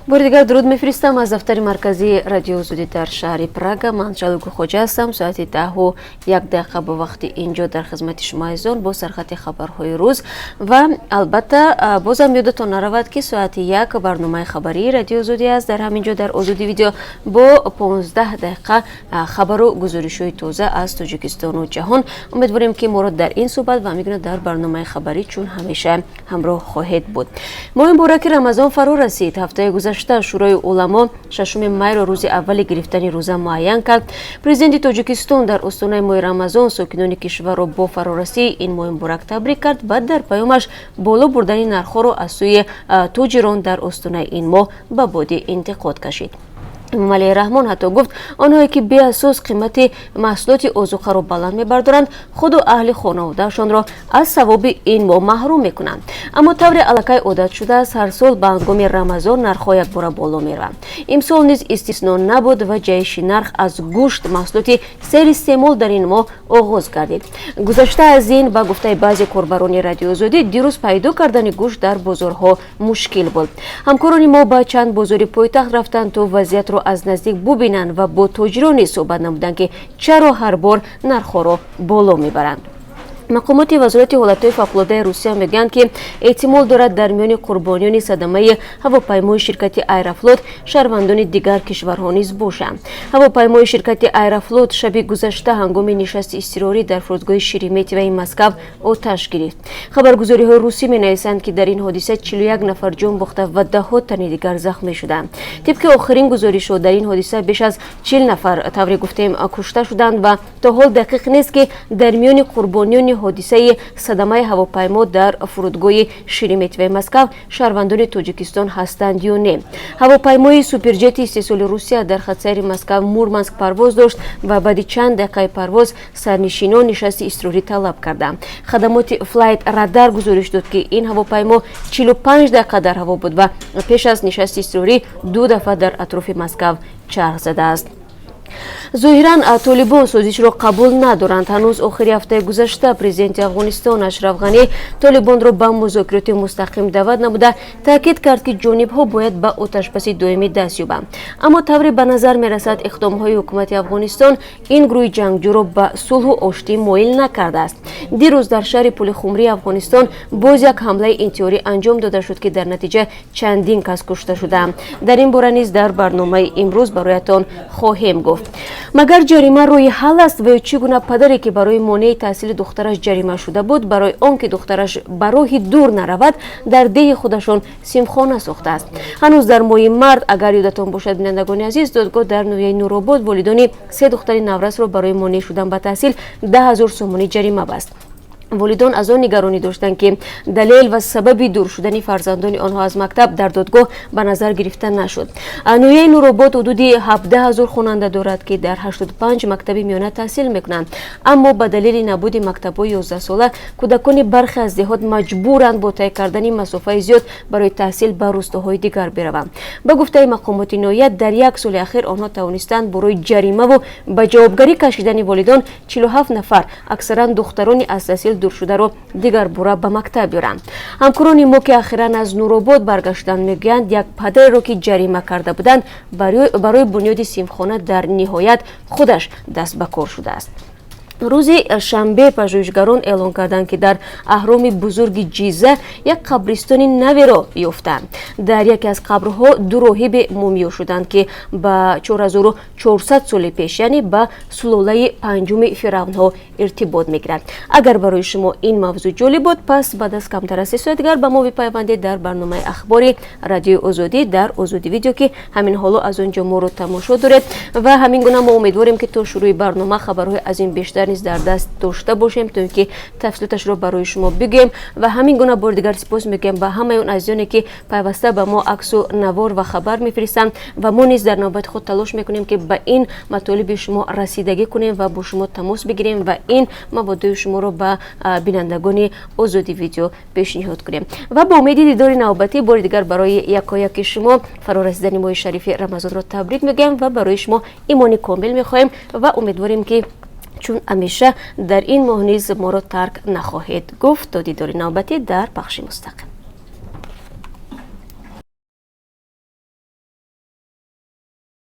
бори дигар дуруд мефиристам аз дафтари марказии радиои озодӣ дар шаҳри Прага. Ман Шалугу хоҷа ҳастам. Соати 10:01 ба вақти инҷо дар хизмати шумо азизон бо сархатти хабарҳои рӯз ва албатта бозам ёдатон наравад ки соати 1 барномаи хабарии радиои озодӣ аст. Дар ҳаминҷо дар озодӣ видео бо 15 дақиқа хабару гузоришҳои тоза аз Тоҷикистону ҷаҳон. Умедворем ки моро дар ин суҳбат ва мегӯна дар барномаи хабарӣ чун ҳамеша ҳамроҳ хоҳед буд. Моҳи мубораки Рамазон фаро расид. ҳафтаи гузашта шӯрои уламо 6 майро рӯзи аввали гирифтани рӯза муайян кард. Президенти Тоҷикистон дар остонаи моҳи Рамазон сокинони кишварро бо фарорасии ин моҳи муборак табрик кард ва дар паёмаш боло бурдани нархҳоро аз сӯи тоҷирон дар остонаи ин моҳ ба боди интиқод кашид. Эмомалии Раҳмон ҳатто гуфт онҳое ки беасос қимати маҳсулоти озуқаро баланд мебардоранд худу аҳли хонаводаашонро аз савоби ин моҳ маҳрум мекунанд. Аммо тавре аллакай одат шудааст ҳар сол ба ҳангоми Рамазон нархҳо якбора боло мераванд. Имсол низ истисно набуд ва ҷаиши нарх аз гӯшт маҳсулоти серистеъмол дар ин моҳ оғоз гардид. Гузашта аз ин ба гуфтаи баъзе корбарони радиои озодӣ дирӯз пайдо кардани гӯшт дар бозорҳо мушкил буд. Ҳамкорони мо ба чанд бозори пойтахт рафтанд то вазиятро аз наздик бубинанд ва бо тоҷироне суҳбат намуданд ки чаро ҳар бор нархҳоро боло мебаранд. мақомоти вазорати ҳолатҳои фавқулоддаи Русия мегӯянд ки эҳтимол дорад дар миёни қурбониёни садамаи ҳавопаймои ширкати Аэрофлот шаҳрвандони дигар кишварҳо низ бошанд. Ҳавопаймои ширкати Аэрофлот шаби гузашта ҳангоми нишасти изтирорӣ дар фурудгоҳи Шереметьеваи Москав оташ гирифт. Хабаргузориҳои русӣ менависанд ки дар ин ҳодиса 41 нафар ҷон бохта ва даҳҳо тани дигар захмӣ шуданд. Тибқи охирин гузоришҳо дар ин ҳодиса беш аз 40 нафар тавре гуфтем кушта шуданд ва то ҳол дақиқ нест ки дар миёни қурбониёни ҳодисаи садамаи ҳавопаймо дар фурудгоҳи Шереметьеваи Москав шаҳрвандони Тоҷикистон ҳастанд ё не. Ҳавопаймои суперҷети истеҳсоли Русия дар хатсайри Москав Мурманск парвоз дошт ва баъди чанд дақиқаи парвоз сарнишинон нишасти изтирорӣ талаб карданд. Хадамоти Flight Radar гузориш дод ки ин ҳавопаймо 45 дақиқа дар ҳаво буд ва пеш аз нишасти изтирорӣ 2 дафъа дар атрофи Москав чарх задааст. Зоҳиран толибон созишро қабул надоранд. ҳанӯз охири ҳафтаи гузашта президенти Афғонистон Ашраф Ғанӣ толибонро ба музокироти мустақим даъват намуда таъкид кард ки ҷонибҳо бояд ба оташбаси доимӣ даст ёбанд. Аммо тавре ба назар мерасад иқдомҳои ҳукумати Афғонистон ин гурӯҳи ҷангҷӯро ба сулҳу оштӣ моил накардааст. Дирӯз дар шаҳри Пулихумрии Афғонистон боз як ҳамлаи интиҳорӣ анҷом дода шуд ки дар натиҷа чандин кас кушта шуданд. Дар ин бора низ дар барномаи имрӯз бароятон хоҳем гуфт. Магар ҷарима рӯи ҳал аст ва ё чӣ гуна падаре ки барои монеи таҳсили духтараш ҷарима шуда буд барои он ки духтараш ба роҳи дур наравад дар деҳи худашон симхона сохтааст. ҳанӯз дар моҳи март агар ёдатон бошад бинандагони азиз додгоҳ дар ноҳияи Нуробод волидони 3 духтари наврасро барои монеъ шудан ба таҳсил 10 000 сомонӣ ҷарима баст. волидон аз он нигаронӣ доштанд ки далел ва сабаби дур шудани фарзандони онҳо аз мактаб дар додгоҳ ба назар гирифта нашуд. ноҳияи Нуробод ҳудуди 17 000 хонанда дорад ки дар 85 мактаби миёна таҳсил мекунанд. Аммо ба далели набуди мактабҳои 11 сола кӯдакони бархе аз деҳот маҷбуранд бо тай кардани масофаи зиёд барои таҳсил ба рӯстаҳои дигар бираванд. Ба гуфтаи мақомоти ноҳия дар як соли ахир онҳо тавонистанд барои ҷаримаву ба ҷавобгарӣ кашидани волидон 47 нафар аксаран духтарони аз таҳсил дуршударо дигар бора ба мактаб биёранд. ҳамкорони мо ки ахиран аз Нуробод баргаштанд мегӯянд як падареро ки ҷарима карда буданд барои бунёди симхона дар ниҳоят худаш даст ба кор шудааст. рӯзи шанбе пажӯҳишгарон эълон карданд ки дар аҳроми бузурги Ҷиза як қабристони наверо ёфтанд. Дар яке аз қабрҳо 2 роҳибе мумиё шуданд ки ба 4400 соли пеш яъне ба сулолаи панҷуми фиравнҳо иртибот мегиранд. Агар барои шумо ин мавзӯъ ҷолиб буд пас баъд аз камтар аз 3 соат дигар ба мо бипайвандед дар барномаи ахбори радиои озодӣ дар озодӣ видео ки ҳамин ҳоло аз он ҷо моро тамошо доред ва ҳамин гуна мо умедворем ки то шурӯи барнома хабарҳои аз ин бештар дар даст дошта бошем то ин ки тафсилоташро барои шумо бигӯем ва ҳамин гуна бори дигар сипос мегӯям ба ҳамаи он азизоне ки пайваста ба мо аксу навор ва хабар мефиристанд ва мо низ дар навбати худ талош мекунем ки ба ин матолиби шумо расидагӣ кунем ва бо шумо тамос бигирем ва ин маводҳои шуморо ба бинандагони озодӣ видео пешниҳод кунем ва ба умеди дидори навбатӣ бори дигар барои якояки шумо фарорасидани моҳи шарифи Рамазонро табрик мегӯям ва барои шумо имони комил мехоҳем ва умедворем ки чун ҳамеша дар ин моҳ низ моро тарк нахоҳед гуфт. До дидори навбатӣ дар бахши мустақим.